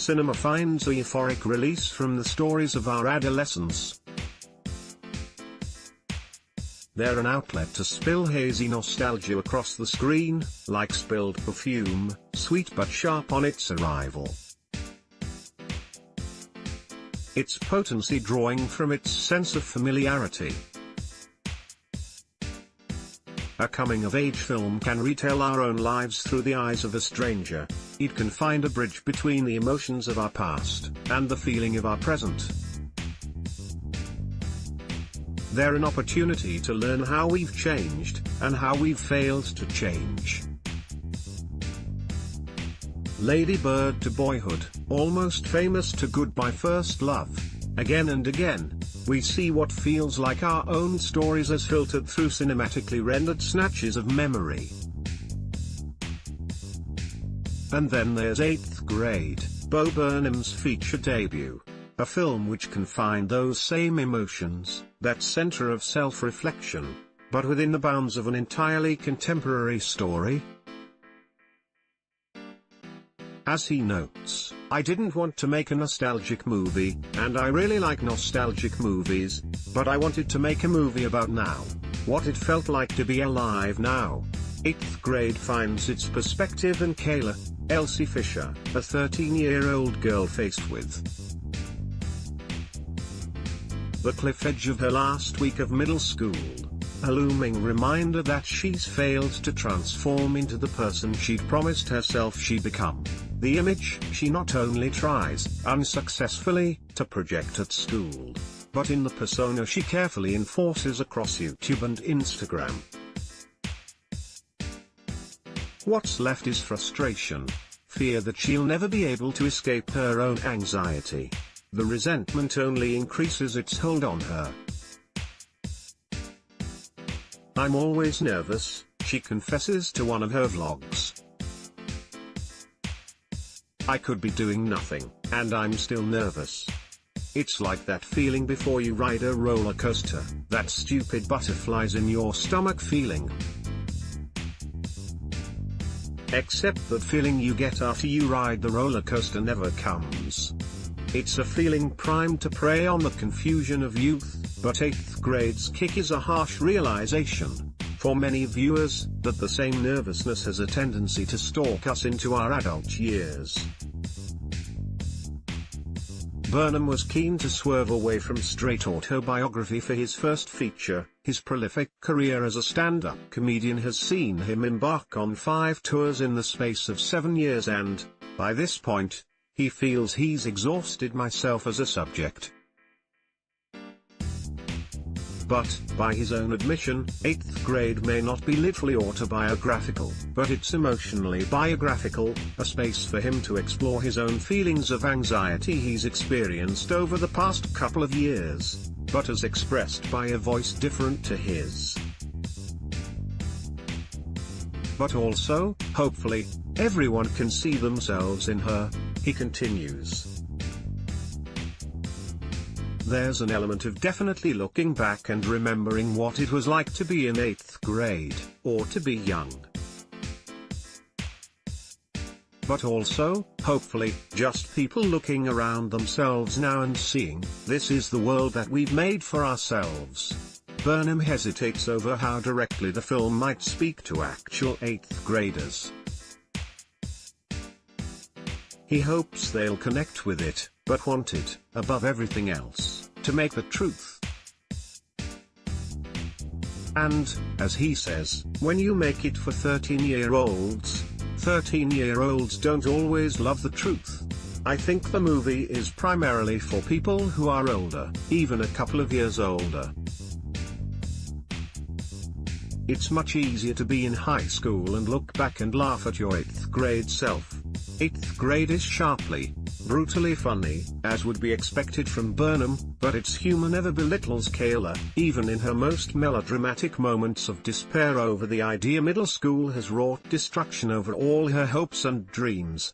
cinema finds a euphoric release from the stories of our adolescence. They're an outlet to spill hazy nostalgia across the screen, like spilled perfume, sweet but sharp on its arrival. Its potency drawing from its sense of familiarity. A coming-of-age film can retell our own lives through the eyes of a stranger. It can find a bridge between the emotions of our past and the feeling of our present. They're an opportunity to learn how we've changed, and how we've failed to change. Lady Bird to boyhood, almost famous to goodbye first love. Again and again, we see what feels like our own stories as filtered through cinematically rendered snatches of memory. And then there's 8th Grade, Bo Burnham's feature debut. A film which can find those same emotions, that center of self-reflection, but within the bounds of an entirely contemporary story. As he notes, I didn't want to make a nostalgic movie, and I really like nostalgic movies, but I wanted to make a movie about now. What it felt like to be alive now. 8th Grade finds its perspective in Kayla, Elsie Fisher, a 13-year-old girl faced with the cliff edge of her last week of middle school. A looming reminder that she's failed to transform into the person she'd promised herself she'd become. The image she not only tries, unsuccessfully, to project at school, but in the persona she carefully enforces across YouTube and Instagram. What's left is frustration, fear that she'll never be able to escape her own anxiety. The resentment only increases its hold on her. I'm always nervous, she confesses to one of her vlogs. I could be doing nothing, and I'm still nervous. It's like that feeling before you ride a roller coaster, that stupid butterflies in your stomach feeling. Except that feeling you get after you ride the roller coaster never comes. It's a feeling primed to prey on the confusion of youth, but 8th Grade's kick is a harsh realization, for many viewers, that the same nervousness has a tendency to stalk us into our adult years. Burnham was keen to swerve away from straight autobiography for his first feature. His prolific career as a stand-up comedian has seen him embark on 5 tours in the space of 7 years and, by this point, he feels he's exhausted myself as a subject. But, by his own admission, 8th Grade may not be literally autobiographical, but it's emotionally biographical, a space for him to explore his own feelings of anxiety he's experienced over the past couple of years, but as expressed by a voice different to his. But also, hopefully, everyone can see themselves in her, he continues. There's an element of definitely looking back and remembering what it was like to be in 8th grade, or to be young. But also, hopefully, just people looking around themselves now and seeing, this is the world that we've made for ourselves. Burnham hesitates over how directly the film might speak to actual 8th graders. He hopes they'll connect with it, but wanted, above everything else, to make the truth. And, as he says, when you make it for 13-year-olds, 13-year-olds don't always love the truth. I think the movie is primarily for people who are older, even a couple of years older. It's much easier to be in high school and look back and laugh at your 8th grade self. 8th grade is sharply, brutally funny, as would be expected from Burnham, but its humor never belittles Kayla, even in her most melodramatic moments of despair over the idea middle school has wrought destruction over all her hopes and dreams.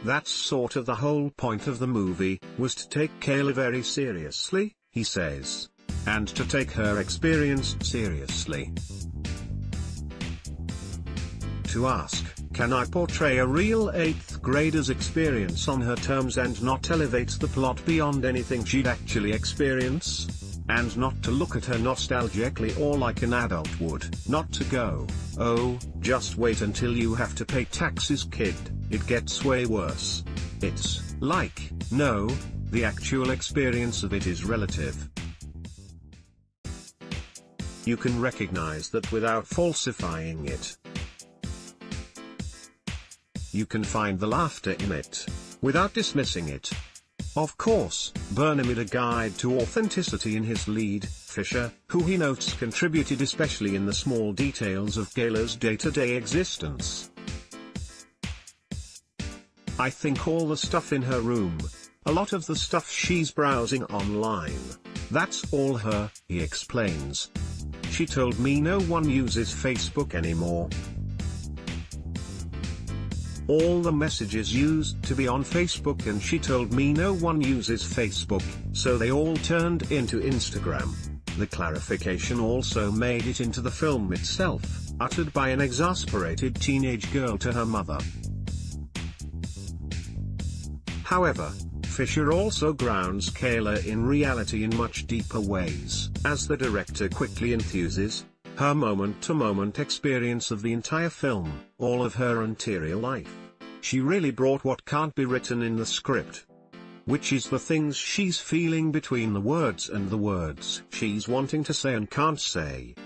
That's sort of the whole point of the movie, was to take Kayla very seriously, he says. And to take her experience seriously. To ask, Can I portray a real 8th grader's experience on her terms and not elevate the plot beyond anything she'd actually experience? And not to look at her nostalgically or like an adult would. Not to go, oh, just wait until you have to pay taxes kid, it gets way worse. It's like, no, the actual experience of it is relative. You can recognize that without falsifying it. You can find the laughter in it, without dismissing it. Of course, Burnham had a guide to authenticity in his lead, Fisher, who he notes contributed especially in the small details of Gayla's day-to-day existence. I think all the stuff in her room, a lot of the stuff she's browsing online, that's all her, he explains. She told me no one uses Facebook anymore. All the messages used to be on Facebook and she told me no one uses Facebook, so they all turned into Instagram. The clarification also made it into the film itself, uttered by an exasperated teenage girl to her mother. However, Fisher also grounds Kayla in reality in much deeper ways, as the director quickly enthuses. Her moment-to-moment experience of the entire film, all of her interior life. She really brought what can't be written in the script. Which is the things she's feeling between the words and the words she's wanting to say and can't say.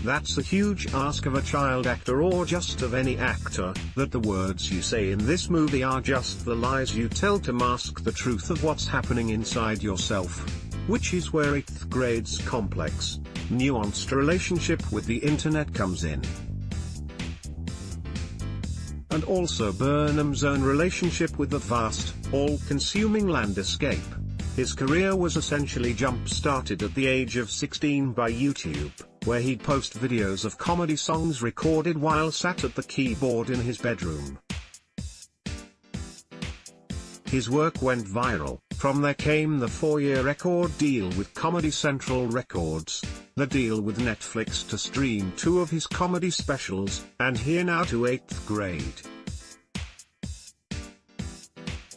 That's a huge ask of a child actor or just of any actor, that the words you say in this movie are just the lies you tell to mask the truth of what's happening inside yourself. Which is where 8th grade's complex, nuanced relationship with the internet comes in. And also Burnham's own relationship with the vast, all-consuming landscape. His career was essentially jump-started at the age of 16 by YouTube, where he'd post videos of comedy songs recorded while sat at the keyboard in his bedroom. His work went viral. From there came the 4-year record deal with Comedy Central Records, the deal with Netflix to stream 2 of his comedy specials, and here now to 8th grade.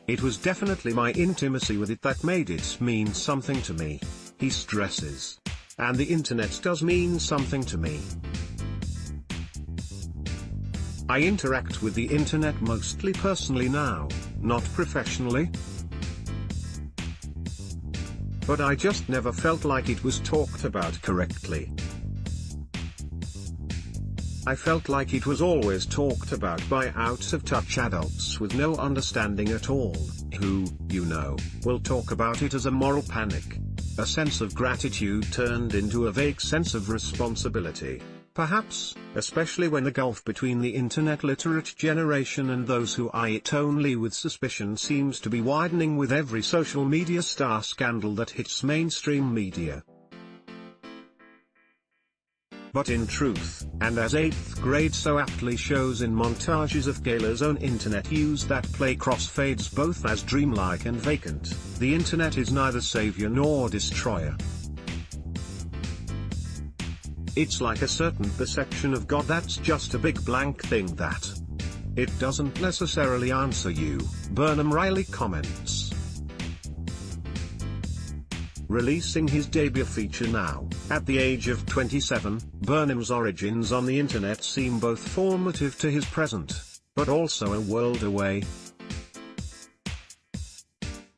It was definitely my intimacy with it that made it mean something to me, he stresses. And the internet does mean something to me. I interact with the internet mostly personally now, not professionally. But I just never felt like it was talked about correctly. I felt like it was always talked about by out-of-touch adults with no understanding at all, who, you know, will talk about it as a moral panic. A sense of gratitude turned into a vague sense of responsibility. Perhaps, especially when the gulf between the internet literate generation and those who eye it only with suspicion seems to be widening with every social media star scandal that hits mainstream media. But in truth, and as 8th grade so aptly shows in montages of Gayla's own internet use that play crossfades both as dreamlike and vacant, the internet is neither savior nor destroyer. It's like a certain perception of God that's just a big blank thing that it doesn't necessarily answer you, Burnham Riley comments. Releasing his debut feature now, at the age of 27, Burnham's origins on the internet seem both formative to his present, but also a world away.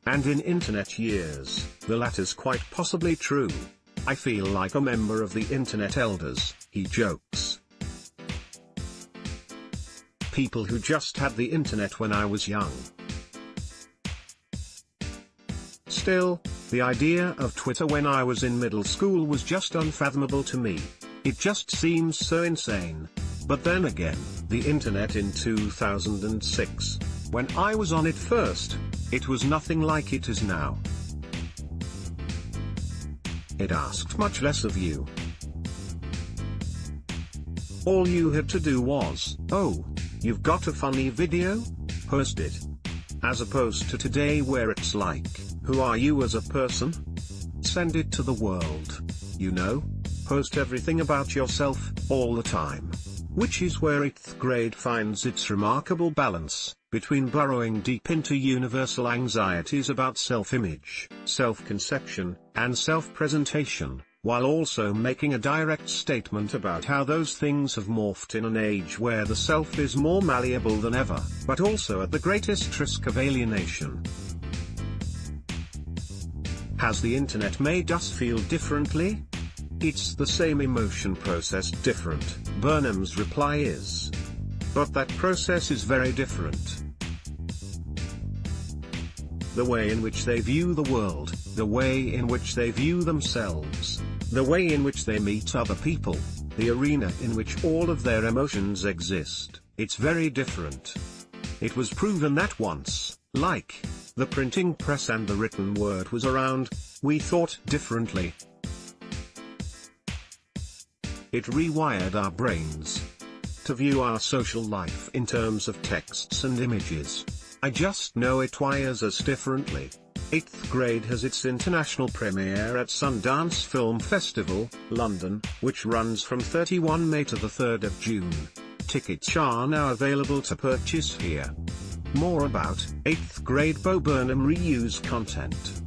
And in internet years, the latter's quite possibly true. I feel like a member of the internet elders, he jokes. People who just had the internet when I was young. Still, the idea of Twitter when I was in middle school was just unfathomable to me. It just seems so insane. But then again, the internet in 2006, when I was on it first, it was nothing like it is now. It asked much less of you. All you had to do was, oh, you've got a funny video? Post it. As opposed to today where it's like, who are you as a person? Send it to the world. You know? Post everything about yourself, all the time. which is where 8th grade finds its remarkable balance between burrowing deep into universal anxieties about self-image, self-conception, and self-presentation, while also making a direct statement about how those things have morphed in an age where the self is more malleable than ever, but also at the greatest risk of alienation. Has the internet made us feel differently? It's the same emotion processed different, Burnham's reply is. But that process is very different. The way in which they view the world, the way in which they view themselves, the way in which they meet other people, the arena in which all of their emotions exist, it's very different. It was proven that once, like the printing press and the written word was around, we thought differently. It rewired our brains to view our social life in terms of texts and images. I just know it wires us differently. 8th grade has its international premiere at Sundance Film Festival, London, which runs from 31 May to the 3rd of June. Tickets are now available to purchase here. More about 8th grade Bo Burnham reuse content.